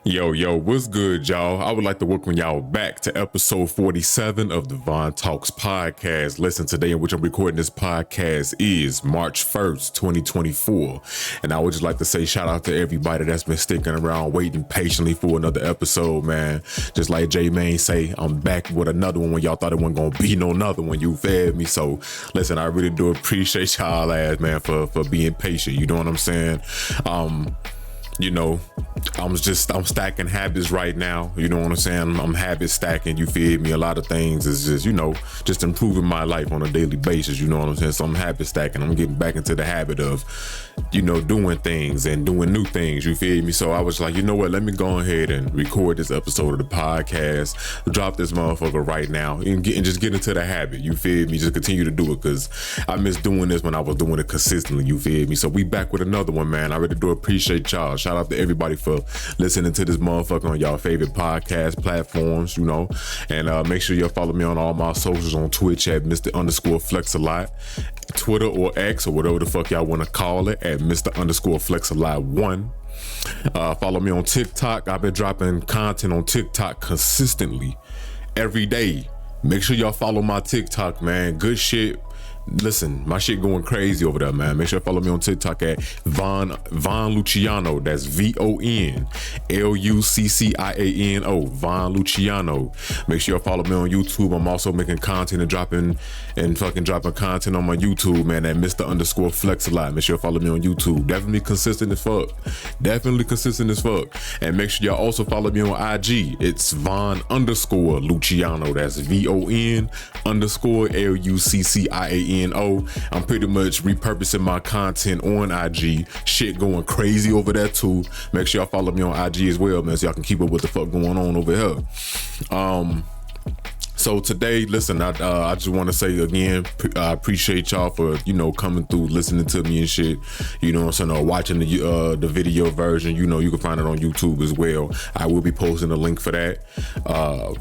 Yo, what's good, y'all? I would like to welcome y'all back to episode 47 of the Von Talks podcast. Listen, today in which I'm recording this podcast is March 1st, 2024. And I would just like to say shout out to everybody that's been sticking around, waiting patiently for another episode, man. Just like J Main say, I'm back with another one when y'all thought it wasn't gonna be no another one. You fed me. So listen, I really do appreciate y'all ass, man, for being patient. You know what I'm saying? You know, I'm stacking habits right now. You know what I'm saying? I'm habit stacking. You feel me? A lot of things is just, just improving my life on a daily basis. You know what I'm saying? So I'm habit stacking. I'm getting back into the habit of, doing things and doing new things. You feel me? So I was like, you know what? Let me go ahead and record this episode of the podcast, drop this motherfucker right now and just get into the habit. You feel me? Just continue to do it because I miss doing this when I was doing it consistently. You feel me? So we back with another one, man. I really do appreciate y'all. Shout out to everybody for listening to this motherfucker on y'all favorite podcast platforms, and make sure y'all follow me on all my socials on Twitch at Mr_Flex-A-Lot, Twitter or X or whatever the fuck y'all want to call it at Mr_Flex-A-Lot1. Follow me on TikTok. I've been dropping content on TikTok consistently every day. Make sure y'all follow my TikTok, man. Good shit. Listen, my shit going crazy over there, man. Make sure you follow me on TikTok at Von Luciano. That's VonLucciano, Von Luciano. Make sure you follow me on YouTube. I'm also making content and dropping content on my YouTube, man, at Mr_Flex-A-Lot. Make sure you follow me on YouTube. Definitely consistent as fuck. And make sure y'all also follow me on IG. It's Von_Luciano. That's VON_LUCCIANO. I'm pretty much repurposing my content on IG. Shit going crazy over there too. Make sure y'all follow me on IG as well, man, so y'all can keep up with the fuck going on over here. So today, listen, I just want to say again, I appreciate y'all for, coming through, listening to me and shit, you know what I'm saying, or watching the video version. You can find it on YouTube as well. I will be posting a link for that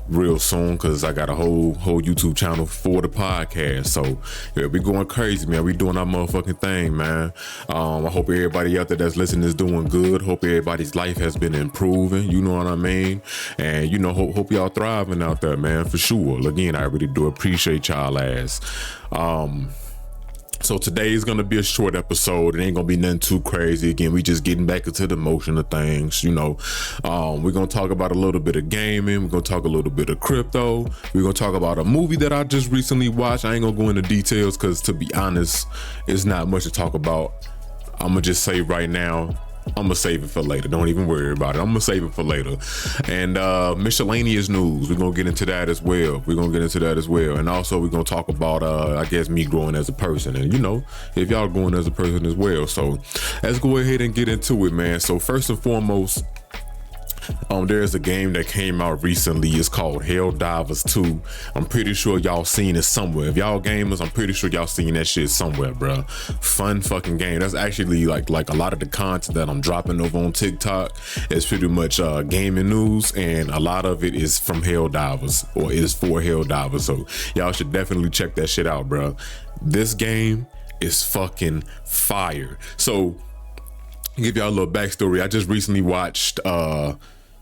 real soon because I got a whole YouTube channel for the podcast. So yeah, we going crazy, man. We doing our motherfucking thing, man. I hope everybody out there that's listening is doing good. Hope everybody's life has been improving, you know what I mean? And, hope y'all thriving out there, man, for sure. Again, I really do appreciate y'all ass. So today is going to be a short episode. It ain't going to be nothing too crazy. Again, we just getting back into the motion of things, We're going to talk about a little bit of gaming. We're going to talk a little bit of crypto. We're going to talk about a movie that I just recently watched. I ain't going to go into details because, to be honest, it's not much to talk about. I'm going to just say right now, I'm gonna save it for later. Don't even worry about it. I'm gonna save it for later. And miscellaneous news, we're gonna get into that as well. And also we're gonna talk about I guess me growing as a person, and if y'all growing as a person as well. So let's go ahead and get into it, man. So first and foremost, there's a game that came out recently. It's called Helldivers 2. I'm pretty sure y'all seen it somewhere. If y'all gamers, I'm pretty sure y'all seen that shit somewhere, bro. Fun fucking game. That's actually like a lot of the content that I'm dropping over on TikTok is pretty much gaming news, and a lot of it is from Helldivers, or is for Helldivers. So y'all should definitely check that shit out, bro. This game is fucking fire. So give y'all a little backstory. I just recently watched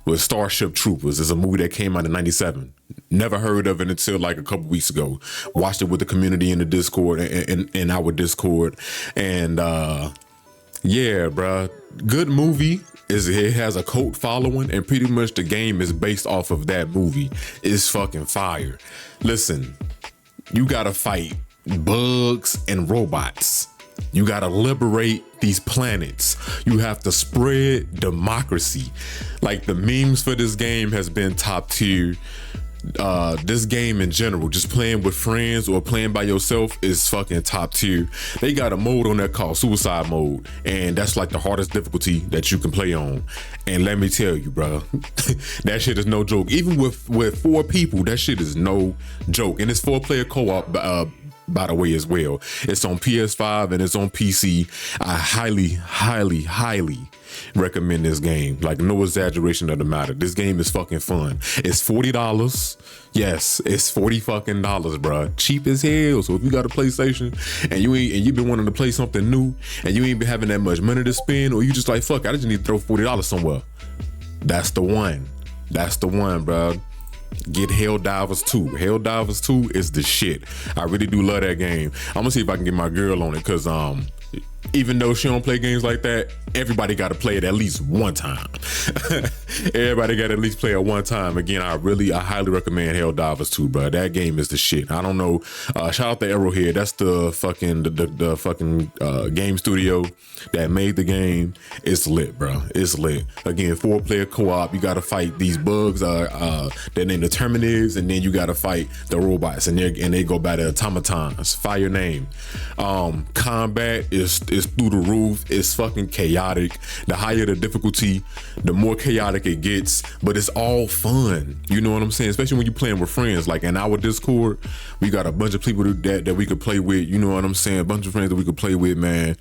with Starship Troopers. It's a movie that came out in '97. Never heard of it until like a couple weeks ago. Watched it with the community in the Discord and in our Discord. And yeah, bruh, good movie. It has a cult following, and pretty much the game is based off of that movie. It's fucking fire. Listen, you gotta fight bugs and robots. You gotta liberate these planets. You have to spread democracy. Like, the memes for this game has been top tier. This game in general, just playing with friends or playing by yourself, is fucking top tier. They got a mode on there called suicide mode, and that's like the hardest difficulty that you can play on. And let me tell you, bro, that shit is no joke. Even with 4 people, that shit is no joke. And it's 4-player co-op, by the way, as well. It's on PS5 and it's on PC. I highly recommend this game. Like, no exaggeration of the matter. This game is fucking fun. It's $40. Yes, it's $40 fucking dollars, bro. Cheap as hell. So if you got a PlayStation and you've been wanting to play something new and you ain't been having that much money to spend, or you just like, fuck, I just need to throw $40 somewhere. That's the one. That's the one, bro. Get Helldivers 2. Helldivers 2 is the shit. I really do love that game. I'm gonna see if I can get my girl on it, cause even though she don't play games like that, everybody got to play it at least one time. Everybody got to at least play it one time. Again, I highly recommend Helldivers 2, bro. That game is the shit. I don't know. Shout out to Arrowhead. That's the fucking the fucking game studio that made the game. It's lit, bro. It's lit. Again, 4-player co-op. You got to fight these bugs. That name the Terminids, and then you got to fight the robots, and they go by the automatons. Fire name. Combat is through the roof. It's fucking chaotic. The higher the difficulty, the more chaotic it gets, but it's all fun. You know what I'm saying? Especially when you're playing with friends. Like in our Discord, we got a bunch of people that we could play with. You know what I'm saying? A bunch of friends that we could play with, man.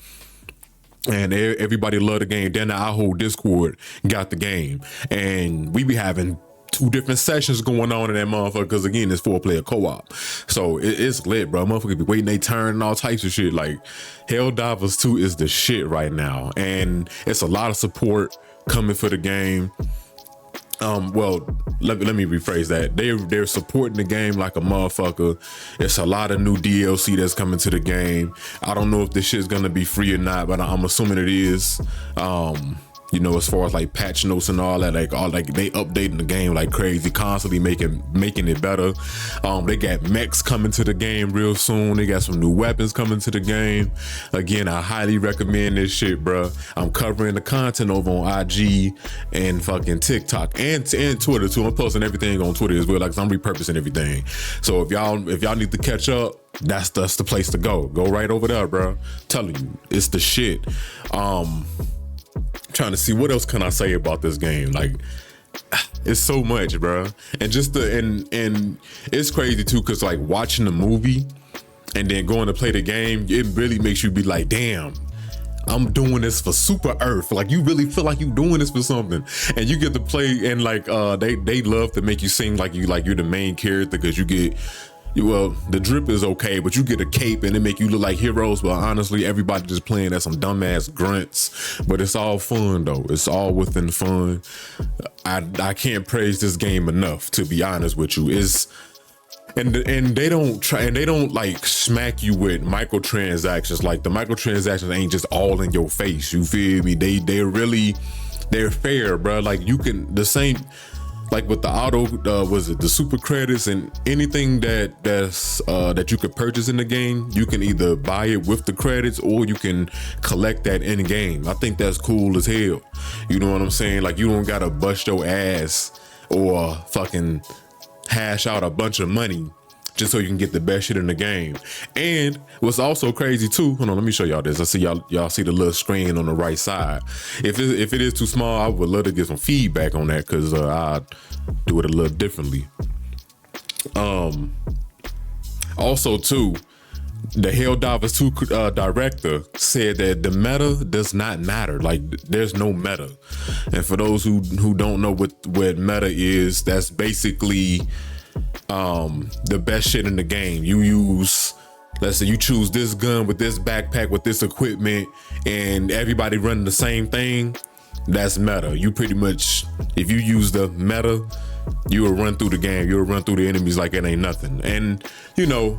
And everybody love the game. Then our whole Discord got the game, and we be having 2 different sessions going on in that motherfucker, because again, it's 4-player co-op. So it's lit, bro. Motherfucker be waiting their turn and all types of shit. Like Helldivers 2 is the shit right now, and it's a lot of support coming for the game. Well, let me rephrase that. They're supporting the game like a motherfucker. It's a lot of new DLC that's coming to the game. I don't know if this shit's gonna be free or not, but I'm assuming it is. You know, as far as like patch notes and all that, like they updating the game like crazy, constantly making it better. They got mechs coming to the game real soon. They got some new weapons coming to the game. Again, I highly recommend this shit, bro. I'm covering the content over on IG and fucking TikTok and Twitter too. I'm posting everything on Twitter as well, like I'm repurposing everything. So if y'all need to catch up, that's the place to go. Go right over there, bro. Telling you, it's the shit. Trying to see what else can I say about this game. Like, it's so much, bro. And just and it's crazy too, because like watching the movie and then going to play the game, it really makes you be like, damn, I'm doing this for Super Earth. Like, you really feel like you doing this for something, and you get to play, and like they love to make you seem like you're the main character, because you get, well, the drip is okay, but you get a cape and it make you look like heroes. But honestly, everybody just playing as some dumbass grunts. But it's all fun though. It's all within fun. I can't praise this game enough, to be honest with you. And they don't like smack you with microtransactions. Like, the microtransactions ain't just all in your face. You feel me? They're fair, bro. Like, you can, the same, like with the auto, the super credits and anything that you could purchase in the game, you can either buy it with the credits or you can collect that in game. I think that's cool as hell. You know what I'm saying? Like, you don't gotta bust your ass or fucking hash out a bunch of money just so you can get the best shit in the game. And what's also crazy too, hold on, let me show y'all this. I see y'all see the little screen on the right side. If it is too small, I would love to get some feedback on that, because I do it a little differently. Also too, the Helldivers 2 director said that the meta does not matter. Like, there's no meta. And for those who don't know what meta is, that's basically the best shit in the game. You use, let's say you choose this gun with this backpack with this equipment, and everybody running the same thing. That's meta. You pretty much, if you use the meta, you will run through the game. You'll run through the enemies like it ain't nothing. And you know,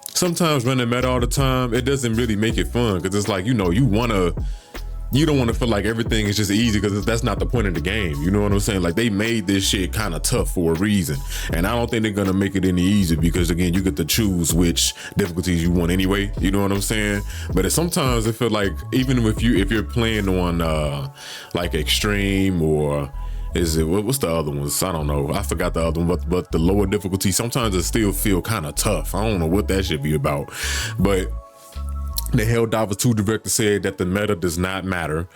sometimes running meta all the time, it doesn't really make it fun, because it's like, you know, you don't want to feel like everything is just easy, because that's not the point of the game. You know what I'm saying? Like, they made this shit kind of tough for a reason, and I don't think they're gonna make it any easier, because again, you get to choose which difficulties you want anyway. You know what I'm saying? But sometimes I feel like, even if you're playing on like extreme, or is it, what's the other ones? I don't know. I forgot the other one, but the lower difficulty, sometimes it still feel kind of tough. I don't know what that should be about, but the Helldivers 2 director said that the meta does not matter,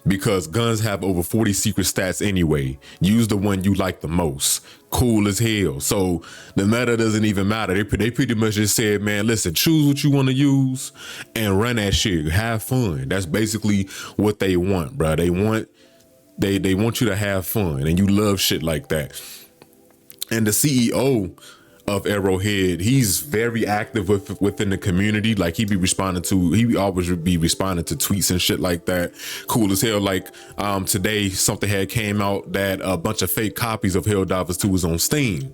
because guns have over 40 secret stats anyway. Use the one you like the most. Cool as hell. So the meta doesn't even matter. They pretty much just said, man, listen, choose what you want to use and run that shit. Have fun. That's basically what they want, bro. They want you to have fun, and you love shit like that. And the CEO of Arrowhead, he's very active within the community. Like he always be responding to tweets and shit like that. Cool as hell. Like today something had came out that a bunch of fake copies of Helldivers 2 was on Steam,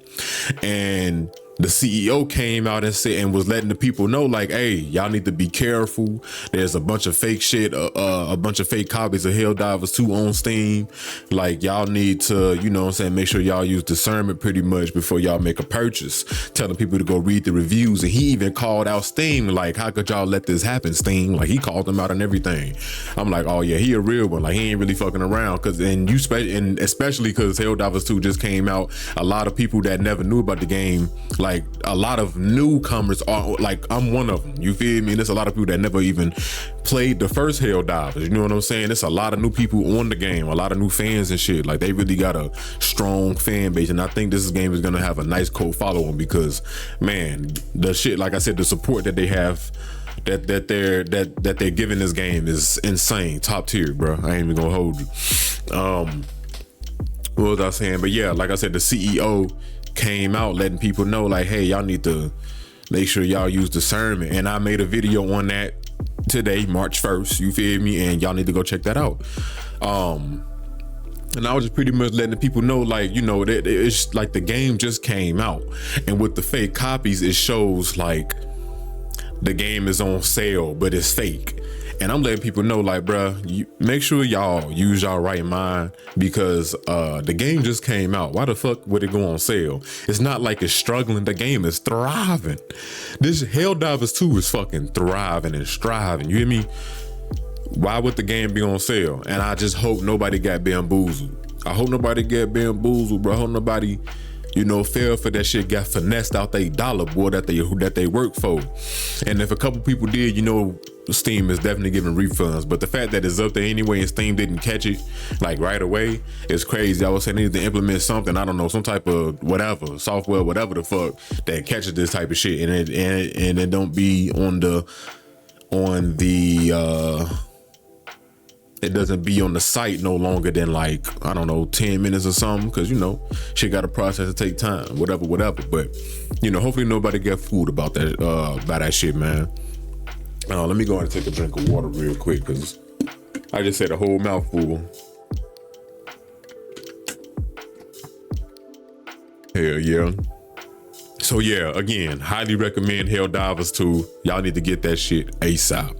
and the CEO came out and said and was letting the people know, like, hey, y'all need to be careful. There's a bunch of fake shit, a bunch of fake copies of Helldivers 2 on Steam. Like, y'all need to, you know what I'm saying, make sure y'all use discernment pretty much before y'all make a purchase. Telling people to go read the reviews. And he even called out Steam, like, how could y'all let this happen, Steam? Like, he called them out and everything. I'm like, oh yeah, he a real one. Like, he ain't really fucking around. And especially because Helldivers 2 just came out. A lot of people that never knew about the game, like a lot of newcomers are, like, I'm one of them, you feel me? And there's a lot of people that never even played the first Helldivers, you know what I'm saying? There's a lot of new people on the game, a lot of new fans and shit. Like, they really got a strong fan base, and I think this game is gonna have a nice cult following because, man, the shit, like I said, the support that they have, that they're giving this game is insane, top tier, bro. I ain't even gonna hold you. What was I saying? But yeah, like I said, the CEO came out letting people know, like, hey, y'all need to make sure y'all use discernment. And I made a video on that today, March 1st, you feel me? And y'all need to go check that out. And I was just pretty much letting the people know, like, you know, that it's like the game just came out, and with the fake copies, it shows like the game is on sale, but it's fake. And I'm letting people know, like, bruh, you make sure y'all use y'all right mind, because the game just came out. Why the fuck would it go on sale? It's not like it's struggling. The game is thriving. This Helldivers 2 is fucking thriving and striving. You hear me? Why would the game be on sale? And I just hope nobody got bamboozled. I hope nobody got bamboozled, bro. I hope nobody, you know, fell for that shit, got finessed out they dollar, boy, that they work for. And if a couple people did, you know, Steam is definitely giving refunds. But the fact that it's up there anyway and Steam didn't catch it like right away is crazy. I was saying they need to implement something, I don't know, some type of whatever, software, whatever the fuck, that catches this type of shit, and it don't be it doesn't be on the site no longer than, like, I don't know, 10 minutes or something, because, you know, shit got a process to take time, whatever. But, you know, hopefully nobody get fooled about that shit, man. Let me go and take a drink of water real quick, because I just said a whole mouthful. Hell yeah. So yeah, again, highly recommend Helldivers 2. Y'all need to get that shit ASAP.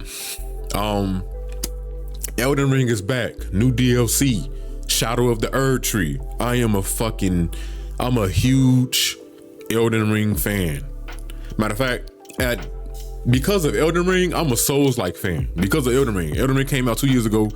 Elden Ring is back. New DLC. Shadow of the Erd Tree. I'm a huge Elden Ring fan. Matter of fact, because of Elden Ring, I'm a Souls-like fan. Because of Elden Ring. Elden Ring came out 2 years ago.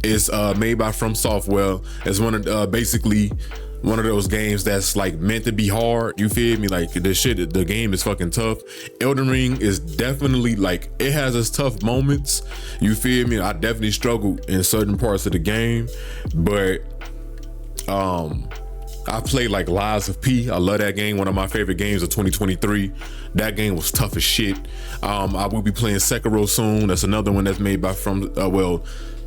It's made by From Software. It's basically one of those games that's like meant to be hard. You feel me? Like, the game is fucking tough. Elden Ring is definitely, like, it has its tough moments. You feel me? I definitely struggled in certain parts of the game, but I played like Lies of P. I love that game. One of my favorite games of 2023. That game was tough as shit. I will be playing Sekiro soon. That's another one that's made by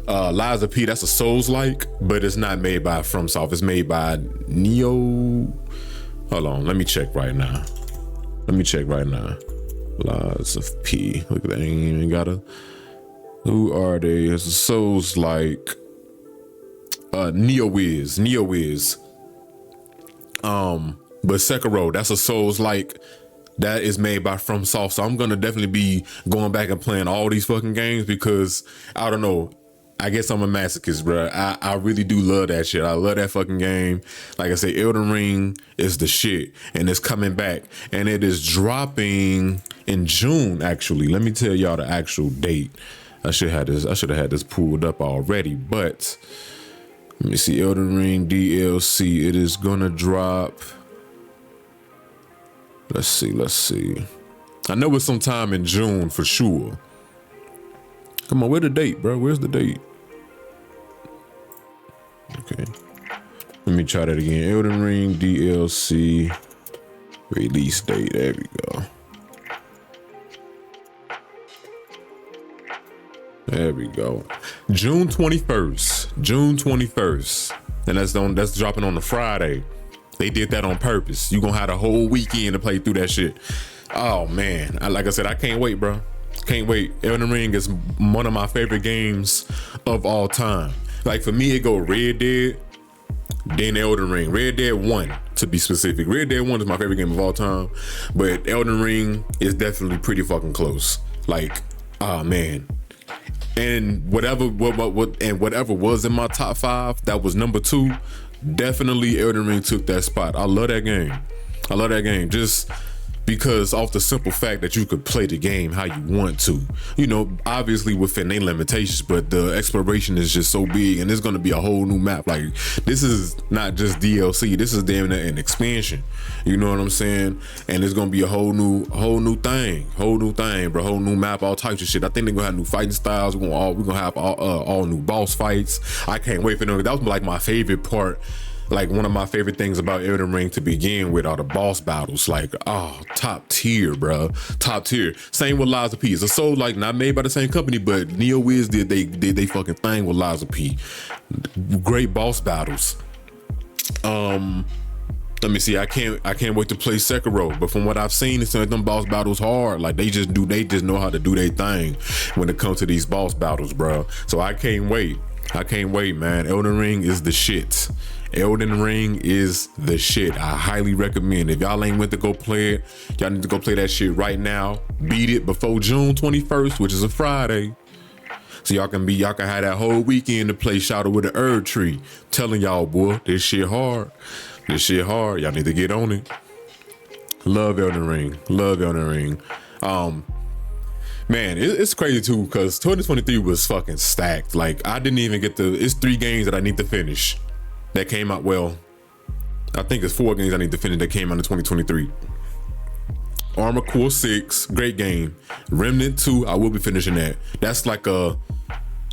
Lies of P, that's a Souls-like, but it's not made by FromSoft. It's made by Neo. Hold on, let me check right now. Lies of P. Look at that, ain't even got a. Who are they? It's a Souls-like. Neo-Wiz. But Sekiro, that's a Souls-like. That is made by FromSoft. So I'm gonna definitely be going back and playing all these fucking games, because I don't know. I guess I'm a masochist, bro. I really do love that shit. I love that fucking game. Like I said, Elden Ring is the shit, and it's coming back, and it is dropping in June. Actually, let me tell y'all the actual date. I should have had this pulled up already, but let me see. Elden Ring DLC. It is gonna drop. Let's see. I know it's sometime in June for sure. Come on, where's the date, bro? Where's the date? Okay. Let me try that again. Elden Ring DLC release date. There we go. There we go. June 21st. And that's dropping on the Friday. They did that on purpose. You gonna have a whole weekend to play through that shit. Oh man, like I said, I can't wait, bro. Can't wait. Elden Ring is one of my favorite games of all time. Like for me, it go Red Dead, then Elden Ring. Red Dead 1, to be specific. Red Dead 1 is my favorite game of all time, but Elden Ring is definitely pretty fucking close. Like, oh man. And whatever was in my top 5, that was number 2. Definitely Elden Ring took that spot. I love that game. I love that game just because off the simple fact that you could play the game how you want to. You know, obviously within their limitations, but the exploration is just so big, and there's gonna be a whole new map. Like, this is not just DLC, this is damn near an expansion. You know what I'm saying? And it's gonna be a whole new thing, bro. Whole new map, all types of shit. I think they're gonna have new fighting styles. We're gonna have all new boss fights. I can't wait for them. That was like my favorite part. Like, one of my favorite things about Elden Ring to begin with are the boss battles. Like, oh, top tier, bro. Top tier. Same with Lies of P. It's a soul, like, not made by the same company, but NeoWiz did they fucking thing with Lies of P. Great boss battles. Let me see. I can't wait to play Sekiro. But from what I've seen, it's like them boss battles hard. Like, they just know how to do their thing when it comes to these boss battles, bro. So I can't wait. Man. Elden Ring is the shit. Elden Ring is the shit. I highly recommend. If y'all ain't went to go play it, y'all need to go play that shit right now. Beat it before June 21st, which is a Friday. So y'all can have that whole weekend to play Shadow with the Herb Tree. Telling y'all, boy, this shit hard. Y'all need to get on it. Love Elden Ring. Man, it's crazy too, because 2023 was fucking stacked. Like, I didn't even it's 3 games that I need to finish that came out. Well, I think it's 4 games I need to finish that came out in 2023. Armored Core 6, great game. Remnant 2, I will be finishing that. That's like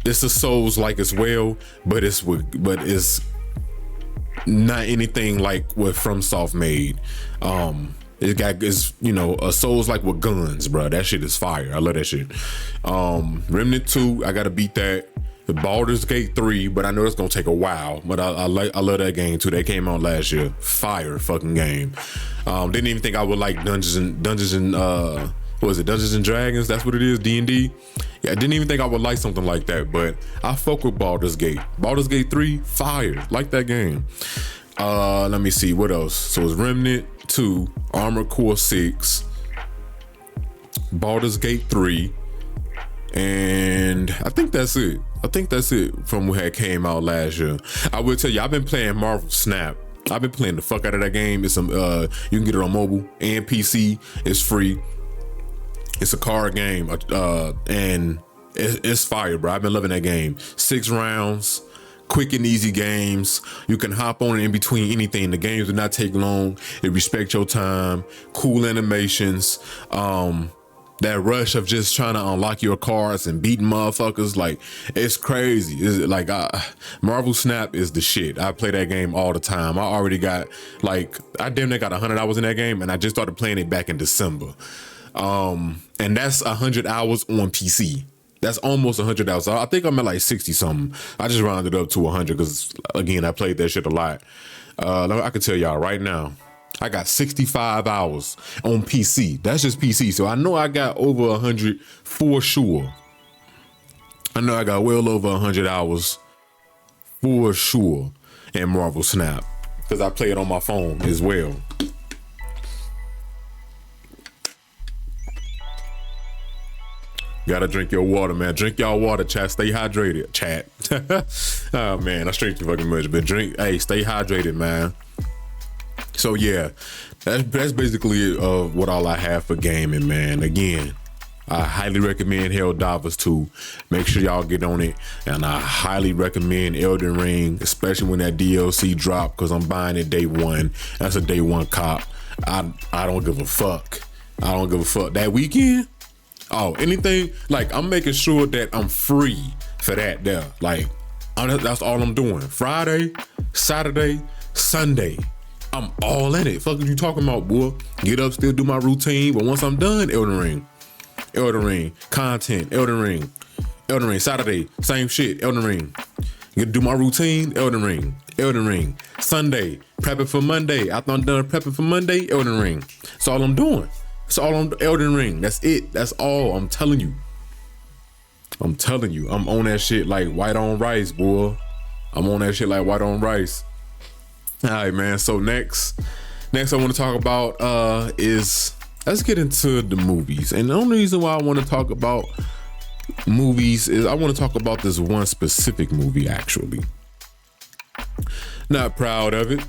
it's a Souls-like as well, but it's not anything like what FromSoft made. It's you know, a Souls like with guns, bro. That shit is fire. I love that shit. Remnant 2, I gotta beat that. The Baldur's Gate 3, but I know it's gonna take a while. But I love that game too. That came out last year. Fire fucking game. Didn't even think I would like Dungeons and what was it? Dungeons and Dragons? That's what it is. D&D. Yeah, I didn't even think I would like something like that. But I fuck with Baldur's Gate. Baldur's Gate 3, fire. Like that game. Let me see what else. So it's Remnant 2, Armored Core 6, Baldur's Gate 3, and I think that's it. From what had came out last year. I will tell you, I've been playing Marvel Snap. I've been playing the fuck out of that game. It's some you can get it on mobile and PC. It's free. It's a card game, and it's fire, bro. I've been loving that game. 6 rounds. Quick and easy games. You can hop on it in between anything. The games do not take long. It respect your time. Cool animations. That rush of just trying to unlock your cards and beating motherfuckers, like, it's crazy. It's like Marvel Snap is the shit. I play that game all the time. I already got I damn near got 100 hours in that game, and I just started playing it back in December. And that's 100 hours on PC. That's almost 100 hours. I think I'm at like 60 something. I just rounded up to 100 because, again, I played that shit a lot. I can tell y'all right now, I got 65 hours on PC. That's just PC. So I know I got over 100 for sure. I know I got well over 100 hours for sure in Marvel Snap because I play it on my phone as well. Gotta drink your water, man. Drink y'all water, chat. Stay hydrated, chat. Oh man, I straight too fucking much, but stay hydrated, man. So yeah, that's basically what all I have for gaming, man. Again, I highly recommend Helldivers 2. Make sure y'all get on it, and I highly recommend Elden Ring, especially when that DLC drop, because I'm buying it day 1. That's a day 1 cop. I don't give a fuck. That weekend. Oh, anything, like, I'm making sure that I'm free for that there. Like, that's all I'm doing. Friday, Saturday, Sunday, I'm all in it. Fuck what you talking about, boy? Get up, still do my routine, but once I'm done, Elden Ring, content, Elden Ring, Saturday, same shit, Elden Ring. Get to do my routine, Elden Ring. Elden Ring. Sunday, prepping for Monday. After I'm done prepping for Monday, Elden Ring. That's all I'm doing. That's all I'm Elden Ring. That's it. That's all. I'm telling you. I'm on that shit like white on rice, boy. I'm on that shit like white on rice. All right, man. So next I want to talk about is, let's get into the movies. And the only reason why I want to talk about movies is I want to talk about this one specific movie, actually. Not proud of it.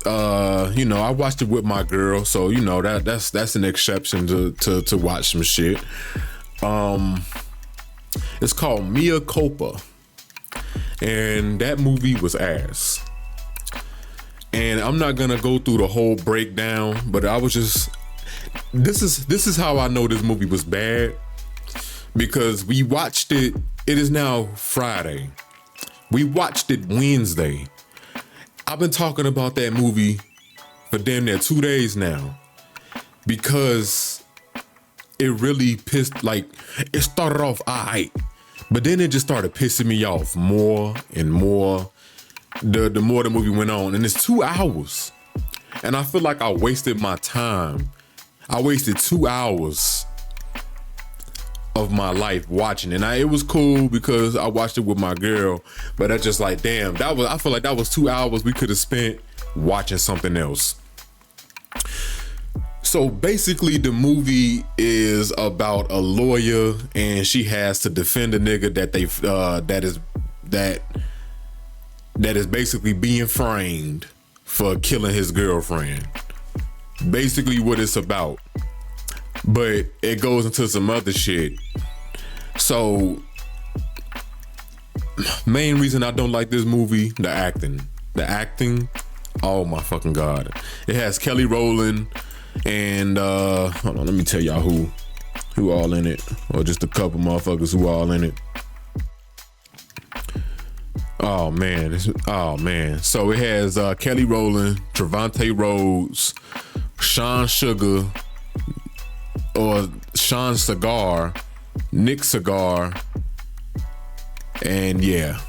I watched it with my girl, so that's an exception to watch some shit. It's called Mea Culpa, and that movie was ass. And I'm not gonna go through the whole breakdown, but I was just, this is how I know this movie was bad, because we watched it. It is now Friday. We watched it Wednesday. I've been talking about that movie for damn near 2 days now, because it really pissed, like, it started off alright, but then it just started pissing me off more and more the more the movie went on. And it's 2 hours. And I feel like I wasted my time. I wasted 2 hours of my life watching it. Now, it was cool because I watched it with my girl, but I just like, damn, I feel like that was 2 hours we could have spent watching something else. So basically the movie is about a lawyer, and she has to defend a nigga that is basically being framed for killing his girlfriend. Basically what it's about. But it goes into some other shit. So, main reason I don't like this movie, the acting. The acting, oh my fucking God. It has Kelly Rowland and hold on, let me tell y'all who all in it. Or just a couple motherfuckers who all in it. Oh man. So it has Kelly Rowland, Trevante Rhodes, Sean Sugar, or Sean Cigar, Nick Cigar, and yeah.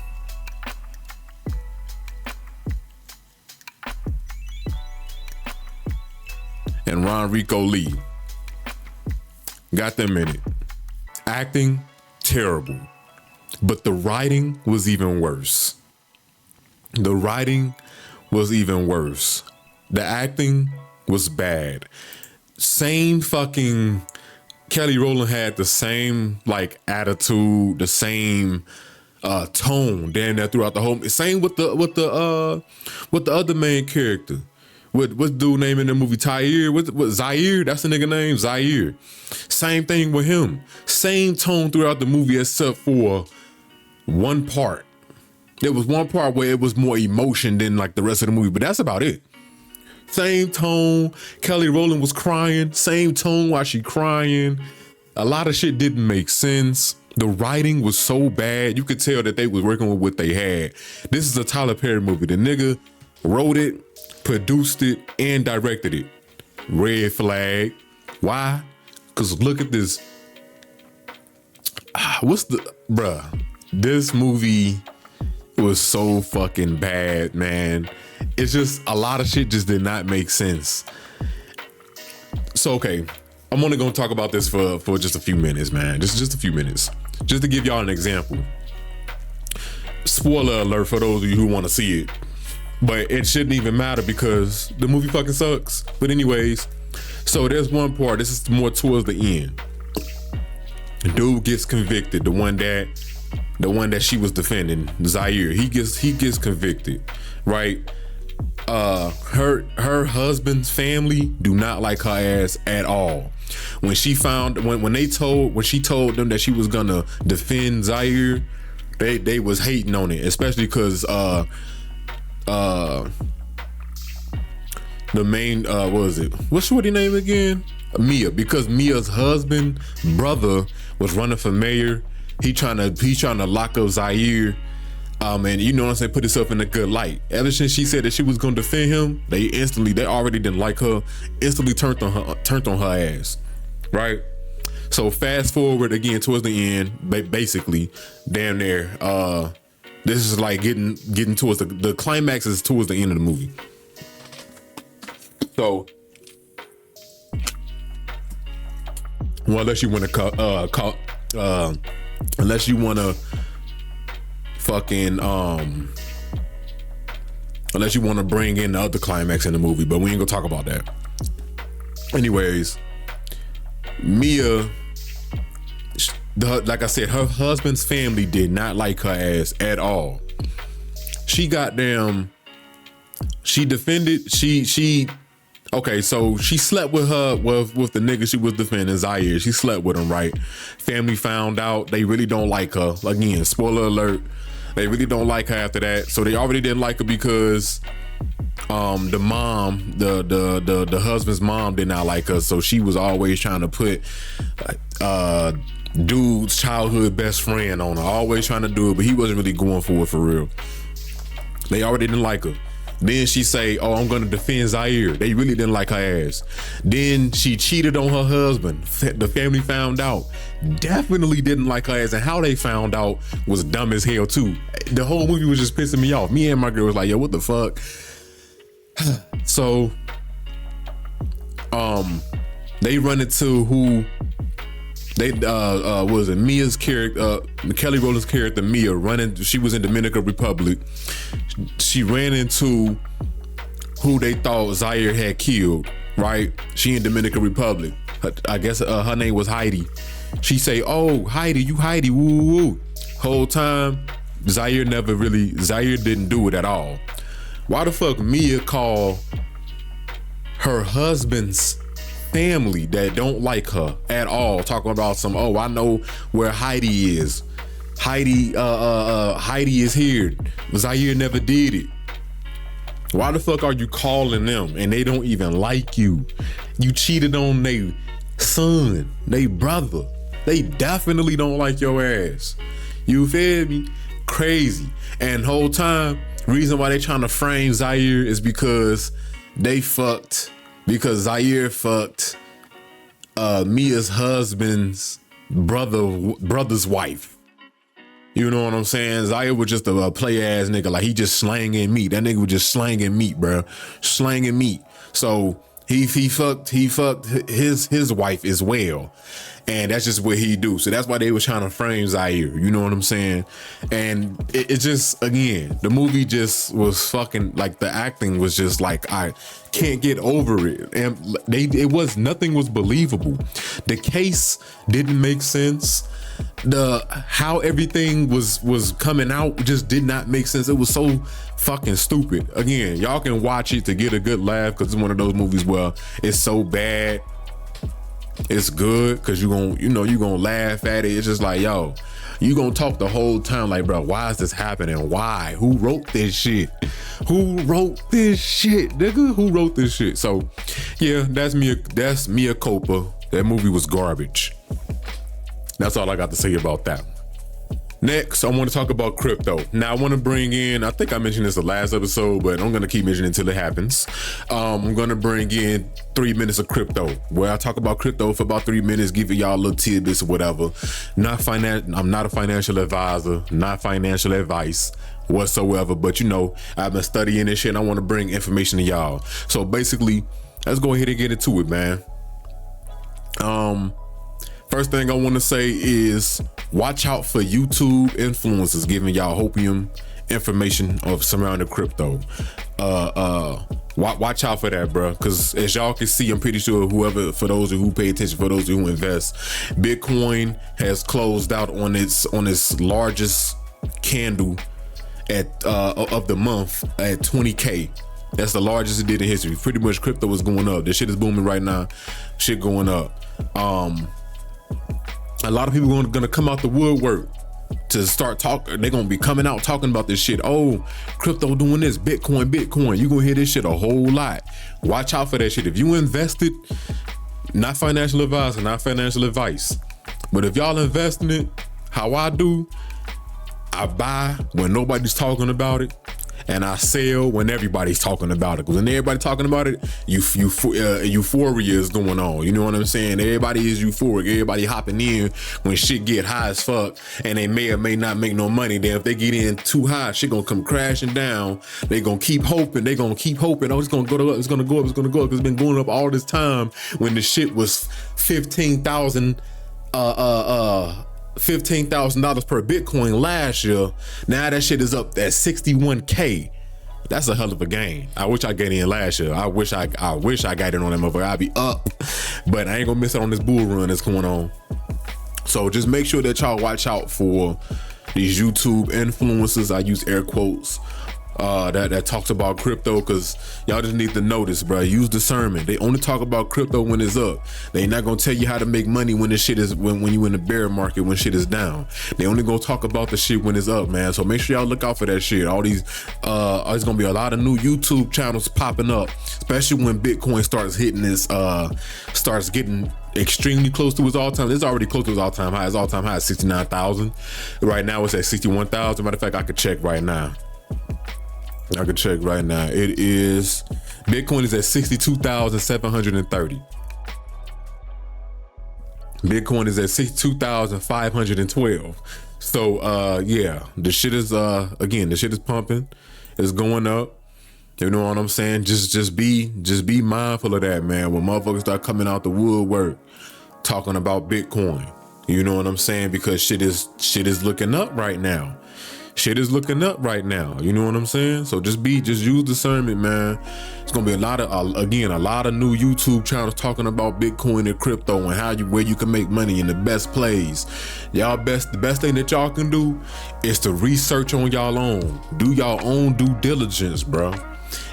And Ron Rico Lee. Got them in it. Acting, terrible. But the writing was even worse. The acting was bad. Same fucking, Kelly Rowland had the same like attitude, the same tone damn near throughout the whole. Same with the other main character. What's dude name in the movie? Tyre? What Zaire? That's the nigga name, Zaire. Same thing with him. Same tone throughout the movie except for one part. There was one part where it was more emotion than like the rest of the movie, but that's about it. Same tone. Kelly Rowland was crying. Same tone while she crying. A lot of shit didn't make sense. The writing was so bad. You could tell that they was working with what they had. This is a Tyler Perry movie. The nigga wrote it, produced it, and directed it. Red flag. Why? Because look at this. This movie was so fucking bad, man. It's just a lot of shit just did not make sense. So, okay, I'm only gonna talk about this for just a few minutes, man. Just a few minutes. Just to give y'all an example. Spoiler alert for those of you who want to see it. But it shouldn't even matter because the movie fucking sucks. But anyways, so there's one part, this is more towards the end. The dude gets convicted, the one that she was defending, Zaire. He gets convicted, right? Her husband's family do not like her ass at all. When she told them that she was gonna defend Zaire, they was hating on it, especially because the main what was it? What's shorty name again? Mia, because Mia's husband brother was running for mayor. He trying to lock up Zaire. And you know what I'm saying, put himself in a good light. Ever since she said that she was gonna defend him, they already didn't like her, instantly turned on her ass. Right? So fast forward again towards the end, basically, damn near This is like getting towards the climax is towards the end of the movie. So, well, unless you want to unless you want to fucking unless you want to bring in the other climax in the movie, but we ain't gonna talk about that. Anyways, Mia, like I said, her husband's family did not like her ass at all. She defended, okay, so she slept with the nigga she was defending, Zaire. She slept with him, right? Family found out. They really don't like her. Again, spoiler alert. They really don't like her after that. So they already didn't like her because the mom, the husband's mom did not like her. So she was always trying to put dude's childhood best friend on her. Always trying to do it, but he wasn't really going for it for real. They already didn't like her. Then she say, oh, I'm gonna defend Zaire. They really didn't like her ass. Then she cheated on her husband. The family found out. Definitely didn't like her ass. And how they found out was dumb as hell too. The whole movie was just pissing me off. Me and my girl was like, yo, what the fuck? So, they run into who they was it Mia's character, Kelly Rowland's character Mia running. She was in Dominican Republic. She ran into who they thought Zaire had killed, right? She in Dominican Republic. I guess her name was Heidi. She say, oh, Heidi, you Heidi, woo woo woo. Whole time, Zaire didn't do it at all. Why the fuck Mia call her husband's family that don't like her at all, talking about some, oh, I know where Heidi is. Heidi is here. Zaire never did it. Why the fuck are you calling them and they don't even like you? You cheated on their son, their brother. They definitely don't like your ass. You feel me? Crazy. And whole time, reason why they trying to frame Zaire is because Zaire fucked Mia's husband's brother's wife. You know what I'm saying? Zaire was just a play ass nigga. Like, he just slanging meat. That nigga was just slanging meat, bro. Slanging meat. So he fucked his wife as well. And that's just what he do. So that's why they was trying to frame Zaire. You know what I'm saying? And it just, again, the movie just was fucking, like, the acting was just like, I can't get over it. And nothing was believable. The case didn't make sense. How everything was coming out just did not make sense. It was so fucking stupid. Again, y'all can watch it to get a good laugh, because it's one of those movies where it's so bad it's good, because you gonna laugh at it. It's just like, yo, you gonna talk the whole time like, bro, why is this happening? Why? Who wrote this shit? Who wrote this shit, nigga? Who wrote this shit? So yeah, that's Mia Culpa. That movie was garbage. That's all I got to say about that. Next, I want to talk about crypto. Now, I want to bring in, I think I mentioned this the last episode, but I'm going to keep mentioning it until it happens. I'm going to bring in 3 minutes of crypto, where I talk about crypto for about 3 minutes, giving y'all little tidbits or whatever. I'm not a financial advisor, not financial advice whatsoever, but I've been studying this shit and I want to bring information to y'all. So basically, let's go ahead and get into it, man. First thing I want to say is watch out for YouTube influencers giving y'all hopium information of surrounding crypto. Watch out for that, bro. Because as y'all can see, I'm pretty sure for those who pay attention, for those who invest, Bitcoin has closed out on its largest candle of the month at 20K. That's the largest it did in history. Pretty much crypto is going up. This shit is booming right now. Shit going up. A lot of people are gonna come out the woodwork to start talking. They're gonna be coming out talking about this shit. Oh, crypto doing this, Bitcoin. You're gonna hear this shit a whole lot. Watch out for that shit. If you invested, not financial advisor, not financial advice, but if y'all invest in it, how I do, I buy when nobody's talking about it, and I sell when everybody's talking about it. Because when everybody talking about it, euphoria is going on. You know what I'm saying? Everybody is euphoric. Everybody hopping in when shit get high as fuck, and they may or may not make no money. Then if they get in too high, shit gonna come crashing down. They gonna keep hoping. They gonna keep hoping. Oh, it's gonna go up. It's gonna go up. It's gonna go up. It's been going up all this time when the shit was $15,000 per Bitcoin last year. Now that shit is up at 61K. That's a hell of a gain. I wish I got in last year. I wish I got in on that motherfucker. I'd be up, but I ain't gonna miss it on this bull run that's going on. So just make sure that y'all watch out for these YouTube influencers. I use air quotes. That talks about crypto, because y'all just need to notice, bro. Use discernment. They only talk about crypto when it's up. They not gonna tell you how to make money when this shit is when you in the bear market, when shit is down. They only gonna talk about the shit when it's up, man. So make sure y'all look out for that shit. All these there's gonna be a lot of new YouTube channels popping up, especially when Bitcoin starts hitting this starts getting extremely close to its all-time. It's already close to its all-time high. Its all-time high is 69,000. Right now it's at 61,000. Matter of fact, I could check right now. It is, Bitcoin is at 62,730. Bitcoin is at 62,512. So yeah, the shit is again, the shit is pumping. It's going up. You know what I'm saying? Just be mindful of that, man. When motherfuckers start coming out the woodwork talking about Bitcoin, you know what I'm saying? Because shit is looking up right now. Shit is looking up right now. You know what I'm saying? So just use discernment, man. It's gonna be a lot of new YouTube channels talking about Bitcoin and crypto and where you can make money in the best plays. The best thing that y'all can do is to research on y'all own. Do y'all own due diligence, bro.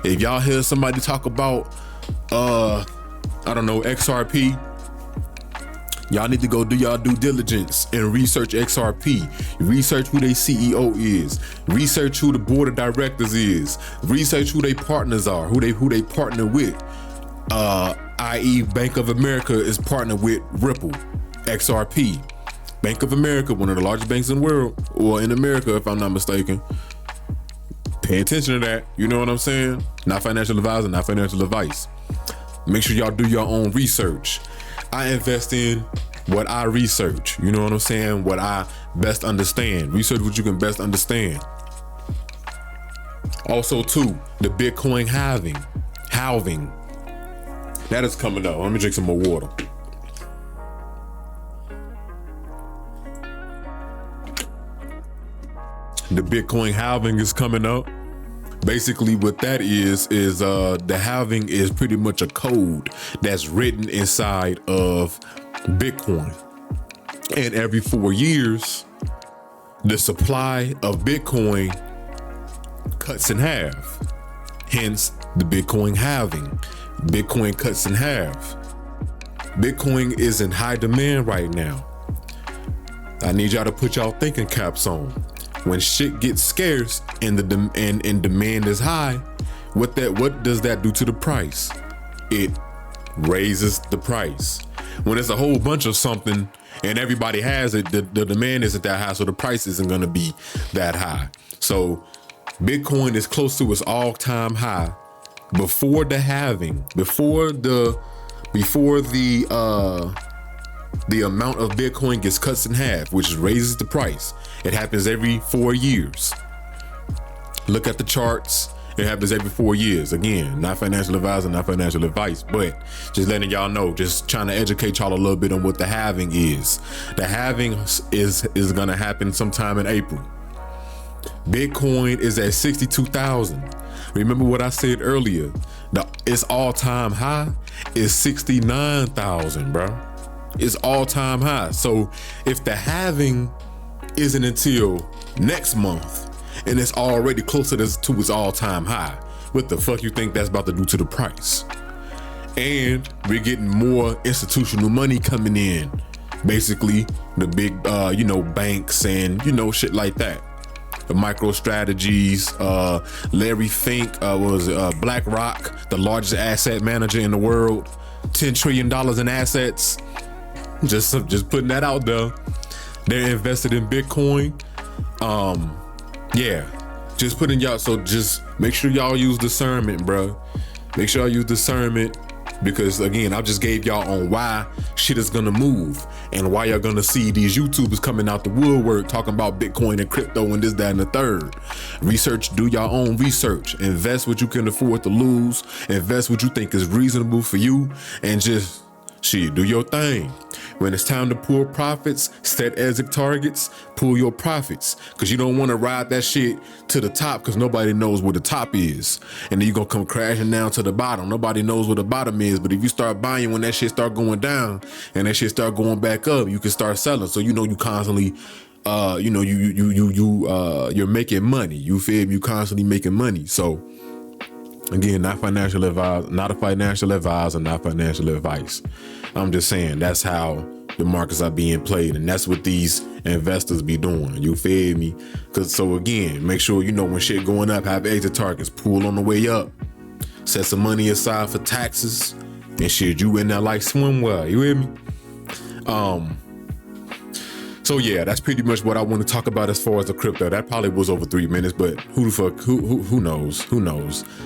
If y'all hear somebody talk about I don't know, XRP, y'all need to go do y'all due diligence and research XRP. Research who their CEO is. Research who the board of directors is. Research who their partners are, who they partner with. I.e. Bank of America is partnered with Ripple, XRP. Bank of America, one of the largest banks in the world, or in America, if I'm not mistaken. Pay attention to that. You know what I'm saying? Not financial advisor, not financial advice. Make sure y'all do your own research. I invest in what I research. You know what I'm saying? What I best understand. Research what you can best understand. Also, too, the Bitcoin halving. That is coming up. Let me drink some more water. The Bitcoin halving is coming up. Basically what that is the halving is pretty much a code that's written inside of Bitcoin. And every 4 years, the supply of Bitcoin cuts in half. Hence the Bitcoin halving. Bitcoin cuts in half. Bitcoin is in high demand right now. I need y'all to put y'all thinking caps on. When shit gets scarce and demand is high, what does that do to the price? It raises the price. When it's a whole bunch of something and everybody has it, the demand isn't that high, so the price isn't gonna be that high. So Bitcoin is close to its all-time high before the halving, before the amount of Bitcoin gets cut in half, which raises the price. It happens every 4 years. Look at the charts. It happens every 4 years. Again, not financial advisor, not financial advice, but just letting y'all know, just trying to educate y'all a little bit on what the halving is. The halving is gonna happen sometime in April. Bitcoin is at 62,000. Remember what I said earlier? Its all-time high is 69,000, bro. It's all-time high. So if the halving isn't until next month and it's already closer to its all-time high, what the fuck you think that's about to do to the price? And we're getting more institutional money coming in. Basically, the big, banks and, shit like that. The micro strategies, Larry Fink was BlackRock, the largest asset manager in the world, $10 trillion in assets. Just putting that out there. They're invested in Bitcoin. Just putting y'all. So just make sure y'all use discernment, bro. Make sure y'all use discernment, because again, I just gave y'all on why shit is gonna move and why y'all gonna see these YouTubers coming out the woodwork talking about Bitcoin and crypto and this, that, and the third. Research, do your own research. Invest what you can afford to lose. Invest what you think is reasonable for you, and just shit, do your thing. When it's time to pull profits, set exit targets, pull your profits, because you don't want to ride that shit to the top, because nobody knows where the top is, and then you're going to come crashing down to the bottom. Nobody knows where the bottom is, but if you start buying when that shit start going down and that shit start going back up, you can start selling. So you constantly you're making money. You feel me? You constantly making money. So again, not a financial advisor, not financial advice. I'm just saying that's how the markets are being played, and that's what these investors be doing. You feel me? So again, make sure when shit going up, have exit targets, pull on the way up, set some money aside for taxes, and shit, you in there like swimwear. You hear me? So yeah, that's pretty much what I want to talk about as far as the crypto. That probably was over 3 minutes, but who knows?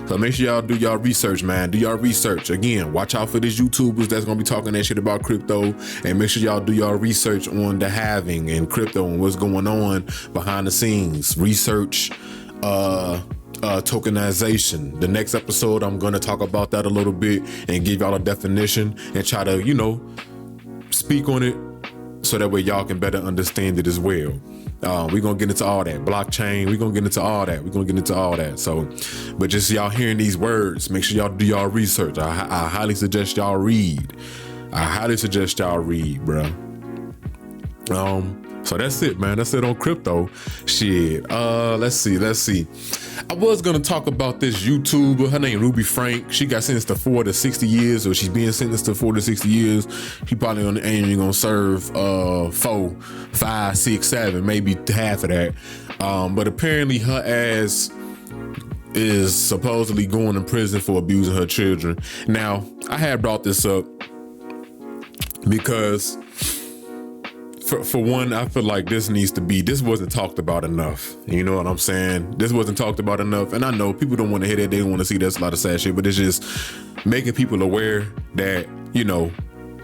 So make sure y'all do y'all research, man. Do y'all research. Again, watch out for these YouTubers that's gonna be talking that shit about crypto, and make sure y'all do y'all research on the halving and crypto and what's going on behind the scenes. Research, tokenization. The next episode, I'm gonna talk about that a little bit and give y'all a definition and try to, speak on it, so that way y'all can better understand it as well. We're going to get into all that. Blockchain, we're going to get into all that. So, but just y'all hearing these words, make sure y'all do y'all research. I highly suggest y'all read. Bro. So that's it, man. That's it on crypto. Shit. Let's see. I was gonna talk about this YouTuber. Her name Ruby Frank. She got sentenced to 4 to 60 years, or she's being sentenced to 4 to 60 years. She probably ain't gonna serve 4, 5, 6, 7, maybe half of that. But apparently her ass is supposedly going to prison for abusing her children. Now, I had brought this up because for one, I feel like this wasn't talked about enough. You know what I'm saying? This wasn't talked about enough. And I know people don't want to hear that. They don't want to see that's a lot of sad shit, but it's just making people aware that,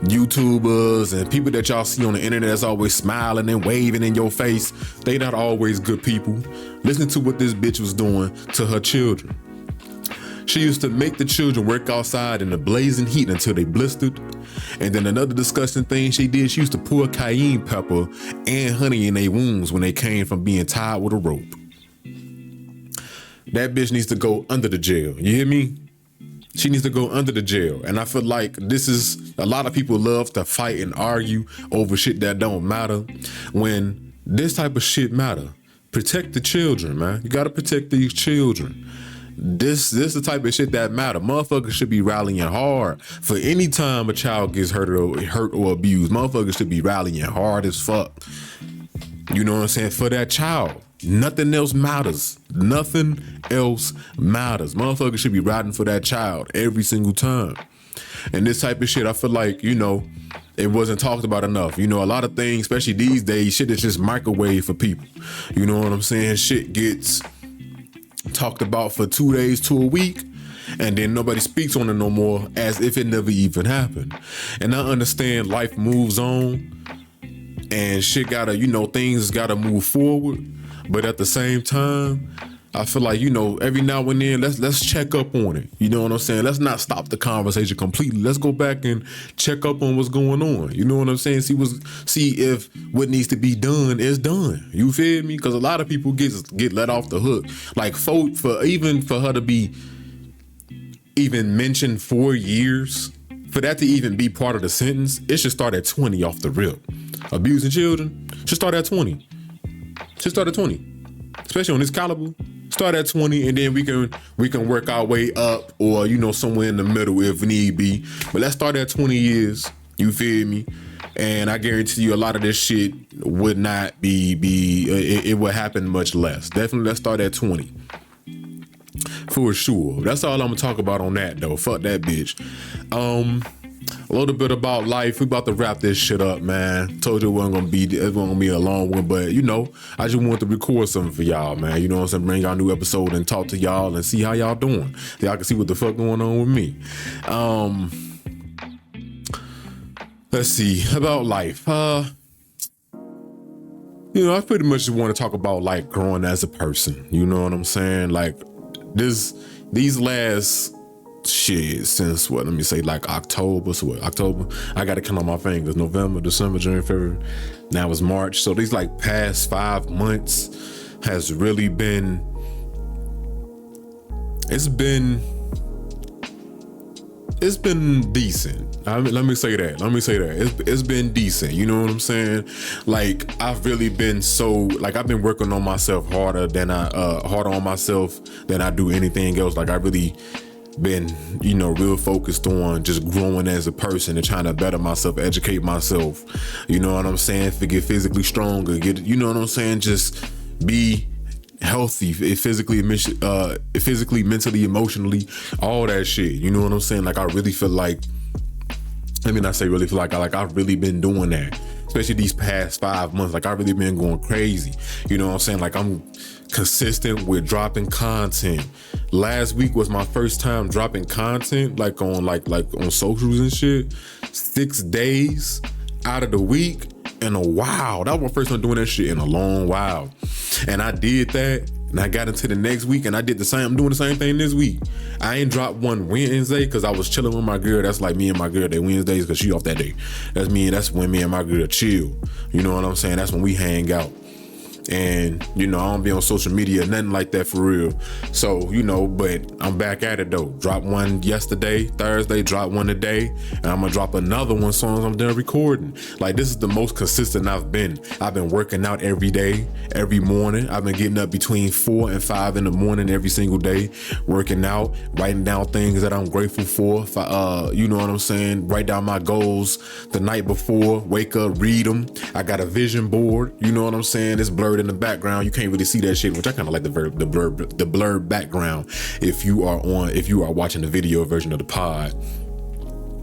YouTubers and people that y'all see on the internet that's always smiling and waving in your face, they not always good people. Listen to what this bitch was doing to her children. She used to make the children work outside in the blazing heat until they blistered. And then another disgusting thing she did, she used to pour cayenne pepper and honey in their wounds when they came from being tied with a rope. That bitch needs to go under the jail. You hear me? She needs to go under the jail. And I feel like this is, a lot of people love to fight and argue over shit that don't matter, when this type of shit matter. Protect the children, man. You gotta protect these children. This is the type of shit that matter. Motherfuckers should be rallying hard for any time a child gets hurt or abused. Motherfuckers should be rallying hard as fuck. You know what I'm saying? For that child. Nothing else matters. Motherfuckers should be riding for that child every single time. And this type of shit, I feel like, it wasn't talked about enough. A lot of things, especially these days, shit is just microwave for people. You know what I'm saying? Shit gets talked about for 2 days to a week, and then nobody speaks on it no more, as if it never even happened. And I understand life moves on and shit gotta, things gotta move forward. But at the same time, I feel like, every now and then, let's check up on it. You know what I'm saying? Let's not stop the conversation completely. Let's go back and check up on what's going on. You know what I'm saying? See if what needs to be done is done. You feel me? Because a lot of people get let off the hook. Like for her to be even mentioned 4 years, for that to even be part of the sentence, it should start at 20 off the rip. Abusing children should start at 20. Especially on this caliber. Start at 20, and then we can work our way up, or somewhere in the middle if need be. But let's start at 20 years. You feel me? And I guarantee you, a lot of this shit would not it would happen much less. Definitely, let's start at 20 for sure. That's all I'm gonna talk about on that though. Fuck that bitch. a little bit about life. We about to wrap this shit up, man. Told you it wasn't gonna be a long one, but you know, I just wanted to record something for y'all, man. You know what I'm saying? Bring y'all a new episode and talk to y'all and see how y'all doing. So y'all can see what the fuck going on with me. Let's see about life. You know, I pretty much just want to talk about like growing as a person. You know what I'm saying? Like these last shit since what? Let me say like October. So what? October. I got to count on my fingers. November, December, January, February. Now it's March. So these like past 5 months has really been. It's been decent. Let me say that. It's been decent. You know what I'm saying? Like I've really been I've been working on myself harder on myself than I do anything else. Like I really been, you know, real focused on just growing as a person and trying to better myself, educate myself. You know what I'm saying? Get physically stronger. You know what I'm saying? Just be healthy, physically, mentally, emotionally, all that shit. You know what I'm saying? Like I really feel like, let me not say really feel like I've really been doing that, especially these past 5 months. Like I've really been going crazy. You know what I'm saying? Like I'm consistent with dropping content. Last week was my first time dropping content like on socials and shit. 6 days out of the week in a while. That was my first time doing that shit in a long while. And I did that and I got into the next week and I did the same. I'm doing the same thing this week. I ain't dropped one Wednesday because I was chilling with my girl. That's like me and my girl. They Wednesdays because she off that day. That's when me and my girl chill. You know what I'm saying? That's when we hang out. And, you know, I don't be on social media, nothing like that for real. So, you know, but I'm back at it though. Dropped one yesterday, Thursday, dropped one today, and I'm gonna drop another one as soon as I'm done recording. Like this is the most consistent I've been. I've been working out every day, every morning. I've been getting up between 4 and 5 in the morning every single day, working out, writing down things that I'm grateful for. You know what I'm saying? Write down my goals the night before, wake up, read them. I got a vision board. You know what I'm saying? It's blurred in the background. You can't really see that shit, which I kind of like the blurred background if you are watching the video version of the pod.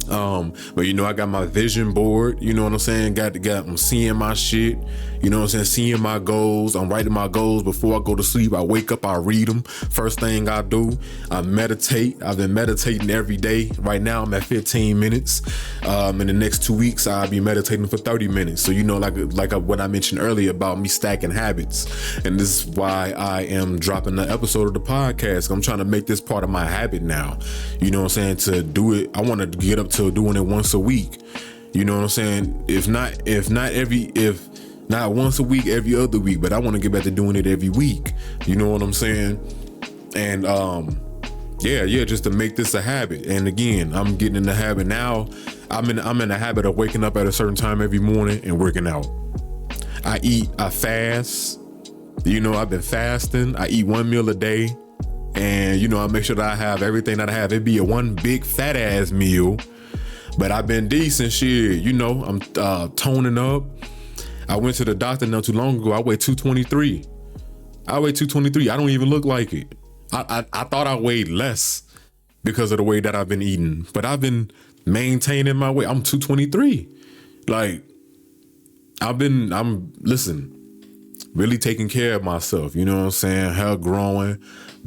But you know, I got my vision board, you know what I'm saying? I'm seeing my shit, you know what I'm saying? Seeing my goals. I'm writing my goals before I go to sleep. I wake up, I read them. First thing I do, I meditate. I've been meditating every day. Right now I'm at 15 minutes. In the next 2 weeks, I'll be meditating for 30 minutes. So, you know, like what I mentioned earlier about me stacking habits. And this is why I am dropping the episode of the podcast. I'm trying to make this part of my habit now. You know what I'm saying? To do it, I want to get up to doing it once a week. You know what I'm saying? If not once a week, every other week, but I want to get back to doing it every week. You know what I'm saying? And just to make this a habit. And again, I'm getting in the habit now. I'm in the habit of waking up at a certain time every morning and working out. I fast. You know, I've been fasting. I eat 1 meal a day. And, you know, I make sure that I have everything that I have. It'd be a one big fat ass meal. But I've been decent shit. You know, I'm toning up. I went to the doctor not too long ago. I weigh 223. I don't even look like it. I thought I weighed less because of the way that I've been eating. But I've been maintaining my weight. I'm 223. Like, I'm really taking care of myself. You know what I'm saying? Hair growing.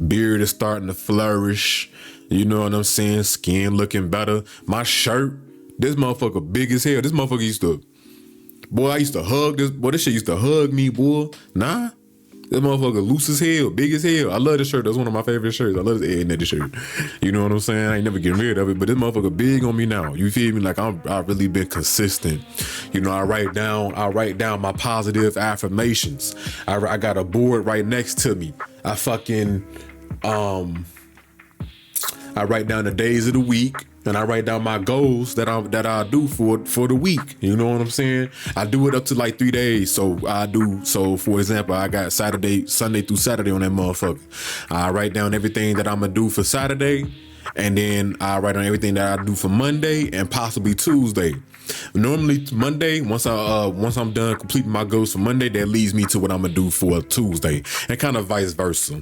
Beard is starting to flourish. You know what I'm saying? Skin looking better. My shirt, this motherfucker big as hell. This motherfucker I used to hug this. Boy, this shit used to hug me, boy. Nah. This motherfucker loose as hell, big as hell. I love this shirt. That's one of my favorite shirts. I love this Ed Netty shirt. You know what I'm saying? I ain't never getting rid of it, but this motherfucker big on me now. You feel me? Like I've really been consistent. You know, I write down my positive affirmations. I got a board right next to me. I write down the days of the week and I write down my goals that I do for the week. You know what I'm saying? I do it up to like 3 days. So for example, I got Sunday through Saturday on that motherfucker. I write down everything that I'm gonna do for Saturday, and then I write down everything that I do for Monday and possibly Tuesday. Normally Monday, once I'm done completing my goals for Monday, that leads me to what I'm gonna do for Tuesday, and kind of vice versa.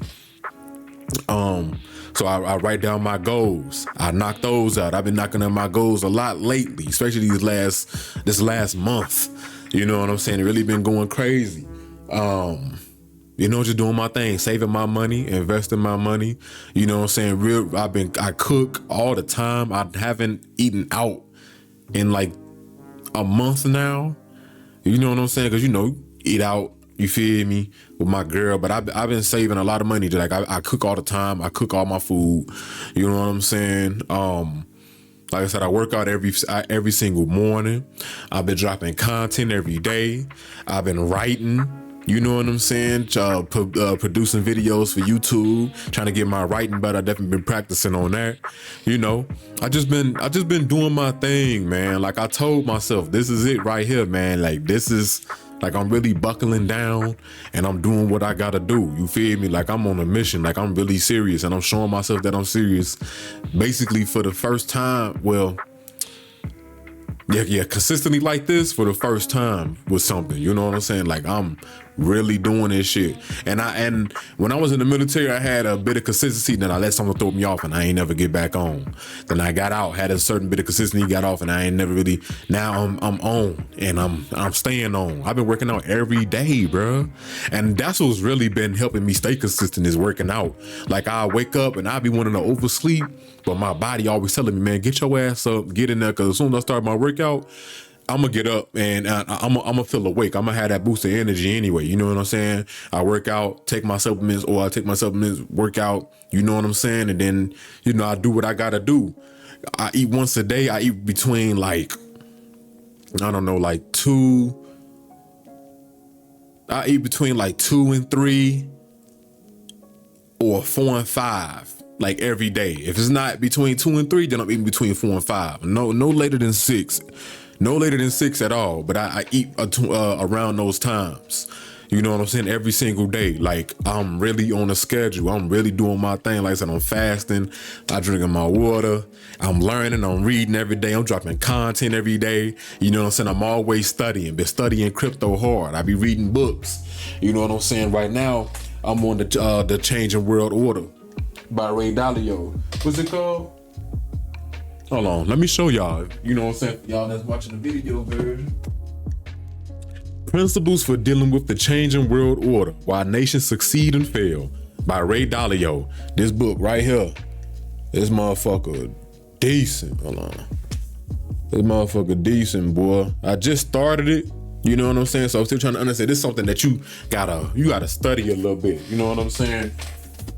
So I write down my goals. I knock those out. I've been knocking out my goals a lot lately, especially this last month. You know what I'm saying? It really been going crazy. Just doing my thing, saving my money, investing my money. You know what I'm saying? I cook all the time. I haven't eaten out in like a month now. You know what I'm saying? Because, eat out, you feel me, with my girl. But I've been saving a lot of money. Like I cook all the time. I cook all my food. You know what I'm saying? Like I said, I work out every single morning. I've been dropping content every day. I've been writing. You know what I'm saying? Producing videos for YouTube, trying to get my writing better. I definitely been practicing on that. I just been doing my thing, man. Like I told myself, this is it right here, man. Like this is like I'm really buckling down and I'm doing what I gotta do. You feel me? Like I'm on a mission. Like I'm really serious and I'm showing myself that I'm serious. Basically for the first time. Well, consistently like this for the first time with something. You know what I'm saying? Like I'm really doing this shit. And when I was in the military, I had a bit of consistency. Then I let someone throw me off and I ain't never get back on. Then I got out, had a certain bit of consistency, got off, and I ain't never really. Now I'm on and I'm staying on. I've been working out every day, bro. And that's what's really been helping me stay consistent is working out. Like I wake up and I be wanting to oversleep, but my body always telling me, man, get your ass up, get in there, because as soon as I start my workout, I'm gonna get up and I'm gonna feel awake. I'm gonna have that boost of energy anyway. You know what I'm saying? I work out, take my supplements, or I take my supplements, work out. You know what I'm saying? And then, I do what I gotta do. I eat once a day. I eat between I eat between 2 and 3 or 4 and 5. Like every day. If it's not between 2 and 3, then I'm eating between 4 and 5. No later than 6. No later than 6 at all. But I eat around those times. You know what I'm saying? Every single day. Like I'm really on a schedule. I'm really doing my thing. Like I said, I'm fasting. I'm drinking my water. I'm learning. I'm reading every day. I'm dropping content every day. You know what I'm saying? I'm always studying. Been studying crypto hard. I be reading books. You know what I'm saying? Right now, I'm on the Changing World Order by Ray Dalio. What's it called? Hold on, let me show y'all. You know what I'm saying? Y'all that's watching the video version. Principles for Dealing with the Changing World Order, Why Nations Succeed and Fail by Ray Dalio. This book right here. This motherfucker decent. Hold on. This motherfucker decent, boy. I just started it. You know what I'm saying? So I'm still trying to understand. This is something that you gotta study a little bit. You know what I'm saying?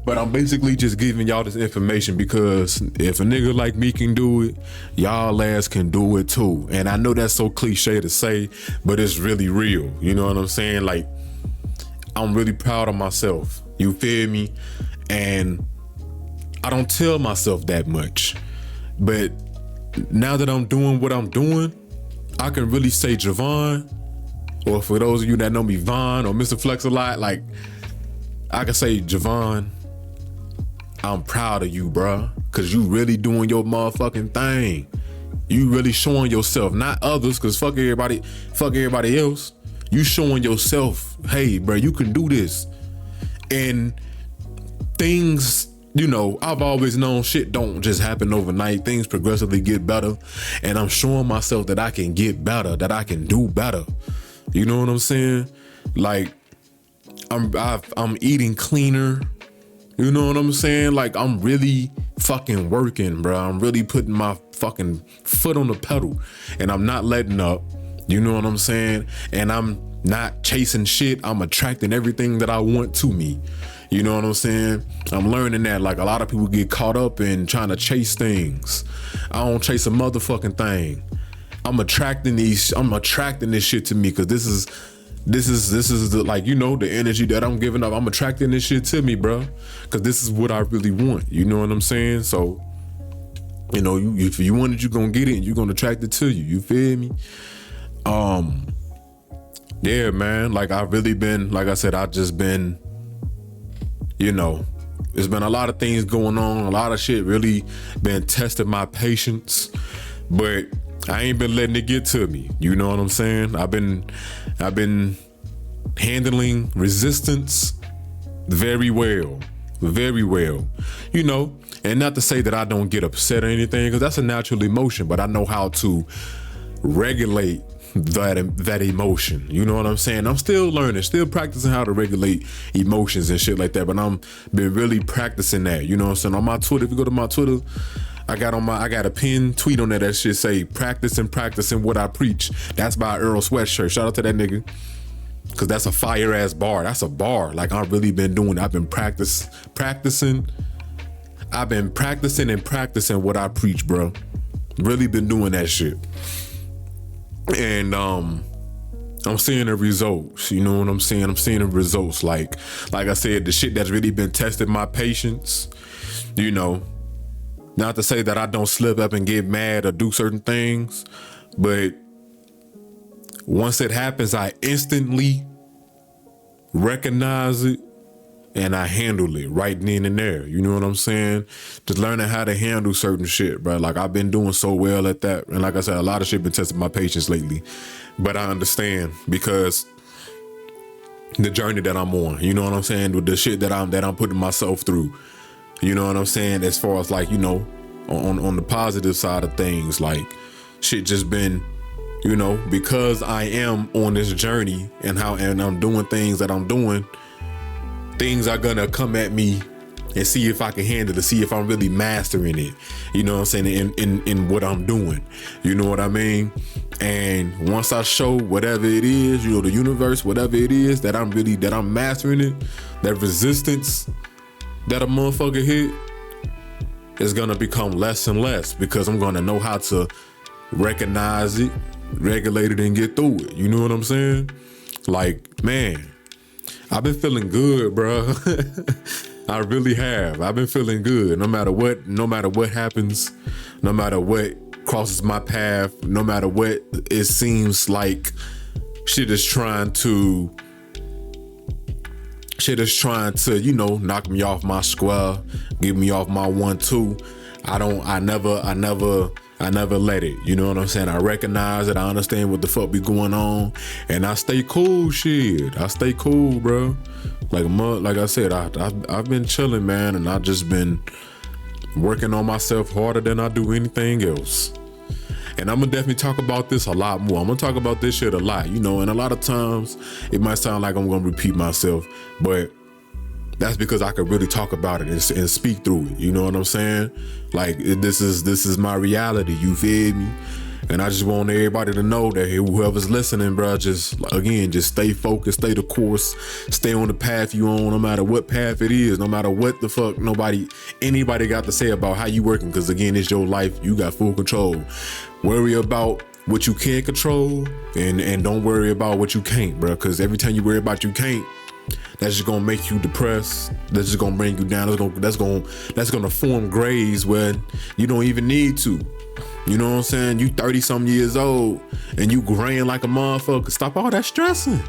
But I'm basically just giving y'all this information because if a nigga like me can do it, y'all ass can do it too. And I know that's so cliche to say, but it's really real. You know what I'm saying? Like, I'm really proud of myself. You feel me? And I don't tell myself that much. But now that I'm doing what I'm doing, I can really say Javon, or for those of you that know me, Vaughn or Mr. Flex a lot, like, I can say, Javon, I'm proud of you, bruh, cause you really doing your motherfucking thing. You really showing yourself, not others, cause fuck everybody else. You showing yourself, hey, bruh, you can do this. And things, I've always known shit don't just happen overnight. Things progressively get better, and I'm showing myself that I can get better, that I can do better. You know what I'm saying? Like, I'm eating cleaner. You know what I'm saying? Like, I'm really fucking working, bro. I'm really putting my fucking foot on the pedal, and I'm not letting up. You know what I'm saying? And I'm not chasing shit. I'm attracting everything that I want to me. You know what I'm saying? I'm learning that, like, a lot of people get caught up in trying to chase things. I don't chase a motherfucking thing. I'm attracting this shit to me, because this is the, like, the energy that I'm giving up. I'm attracting this shit to me, bro, because this is what I really want. You know what I'm saying? So, if you want it, you're gonna get it, and you're gonna attract it to you. You feel me? Yeah, man. Like, I've really been, like I said, I've just been, there's been a lot of things going on. A lot of shit really been testing my patience, but I ain't been letting it get to me. You know what I'm saying? I've been handling resistance very well. very well, you know. And not to say that I don't get upset or anything, because that's a natural emotion, but I know how to regulate that emotion. You know what I'm saying? I'm still learning, still practicing how to regulate emotions and shit like that, but I'm been really practicing that. You know what I'm saying? On my Twitter, if you go to my Twitter, I got a pinned tweet on there that shit say practicing what I preach. That's by Earl Sweatshirt. Shout out to that nigga, because that's a fire ass bar. That's a bar. Like, I've really been doing. I've been practicing. I've been practicing what I preach, bro. Really been doing that shit. And I'm seeing the results. You know what I'm saying? I'm seeing the results. Like I said, the shit that's really been testing my patience, you know. Not to say that I don't slip up and get mad or do certain things, but once it happens, I instantly recognize it and I handle it right then and there. You know what I'm saying? Just learning how to handle certain shit, bro. Like, I've been doing so well at that. And like I said, a lot of shit been testing my patience lately. But I understand, because the journey that I'm on, you know what I'm saying? With the shit that I'm putting myself through. You know what I'm saying? As far as, like, you know, on the positive side of things, like, shit just been, you know, because I am on this journey and I'm doing things that I'm doing, things are gonna come at me and see if I can handle it, see if I'm really mastering it. You know what I'm saying? In what I'm doing. You know what I mean? And once I show whatever it is, you know, the universe, whatever it is that I'm mastering it, that resistance that a motherfucker hit is gonna become less and less, because I'm gonna know how to recognize it, regulate it, and get through it. You know what I'm saying? Like, man, I've been feeling good, bro. I really have. I've been feeling good. No matter what happens, no matter what crosses my path, no matter what it seems like shit is trying to, you know, knock me off my square, get me off my 1-2. I never let it. You know what I'm saying? I recognize it. I understand what the fuck be going on, and I stay cool. Shit, I stay cool, bro. Like I said, I've been chilling, man, and I just been working on myself harder than I do anything else. And I'm gonna definitely talk about this a lot more. I'm gonna talk about this shit a lot, you know, and a lot of times it might sound like I'm gonna repeat myself, but that's because I could really talk about it and speak through it. You know what I'm saying? Like, this is my reality. You feel me? And I just want everybody to know that whoever's listening, bro, just stay focused, stay the course, stay on the path you on, no matter what path it is, no matter what the fuck anybody got to say about how you working. Because again, it's your life. You got full control. Worry about what you can control and don't worry about what you can't, bro. Because every time you worry about you can't, that's just gonna make you depressed. That's just gonna bring you down. That's gonna form graves where you don't even need to. You know what I'm saying? You 30 something years old and you graying like a motherfucker. Stop all that stressing.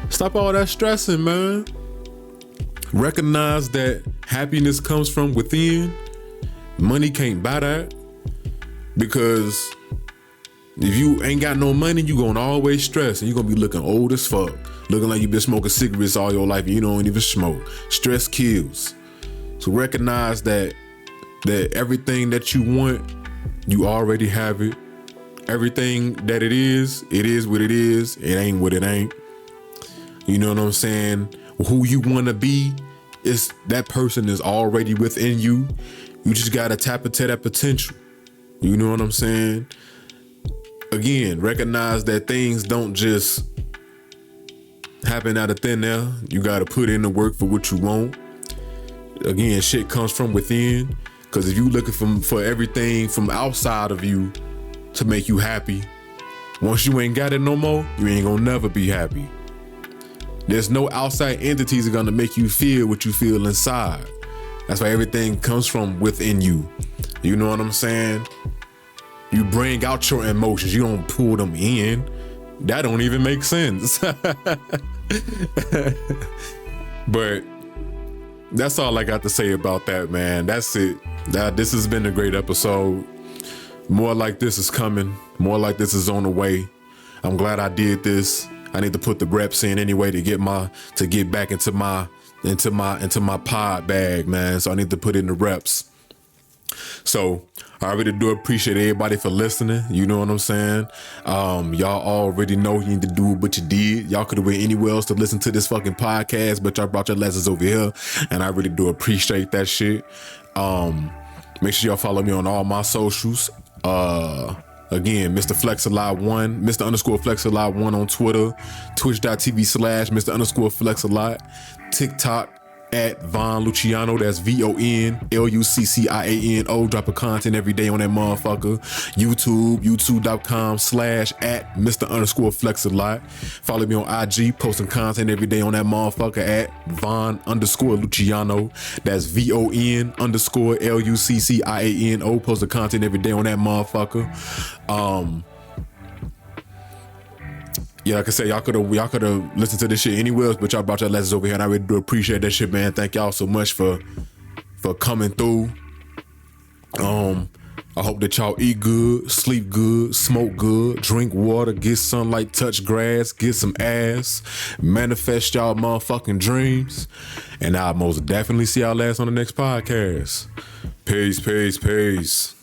Stop all that stressing, man. Recognize that happiness comes from within. Money can't buy that, because if you ain't got no money, you gonna always stress, and you gonna be looking old as fuck, looking like you been smoking cigarettes all your life and you don't even smoke. Stress kills. So recognize that everything that you want, you already have it. Everything that it is what it is. It ain't what it ain't. You know what I'm saying? Who you want to be, that person is already within you. You just gotta tap into that potential. You know what I'm saying? Again, recognize that things don't just happen out of thin air. You gotta put in the work for what you want. Again, shit comes from within. Because if you looking for everything from outside of you to make you happy, once you ain't got it no more, you ain't gonna never be happy. There's no outside entities that are gonna make you feel what you feel inside. That's why everything comes from within you. You know what I'm saying? You bring out your emotions. You don't pull them in. That don't even make sense. But that's all I got to say about that, man. That's it. This has been a great episode. More like this is coming. More like this is on the way. I'm glad I did this. I need to put the reps in anyway to get back into my into my pod bag, man. So I need to put in the reps. So I really do appreciate everybody for listening. You know what I'm saying? Y'all already know you need to do what you did. Y'all could have went anywhere else to listen to this fucking podcast, but y'all brought your lessons over here, and I really do appreciate that shit. Make sure y'all follow me on all my socials. Again, Mr. Flexalot1, Mr._Flexalot1 on Twitter, twitch.tv/Mr._Flexalot, TikTok at Von Luciano, that's VONLUCCIANO, dropping content every day on that motherfucker. youtube.com/at Mr._Flexalot. Follow me on IG, posting content every day on that motherfucker at Von_Luciano, that's VON_LUCCIANO, posting content every day on that motherfucker. Yeah, like I said, y'all could have listened to this shit anywhere else, but y'all brought your lessons over here, and I really do appreciate that shit, man. Thank y'all so much for coming through. I hope that y'all eat good, sleep good, smoke good, drink water, get sunlight, touch grass, get some ass, manifest y'all motherfucking dreams, and I'll most definitely see y'all last on the next podcast. Peace, peace, peace.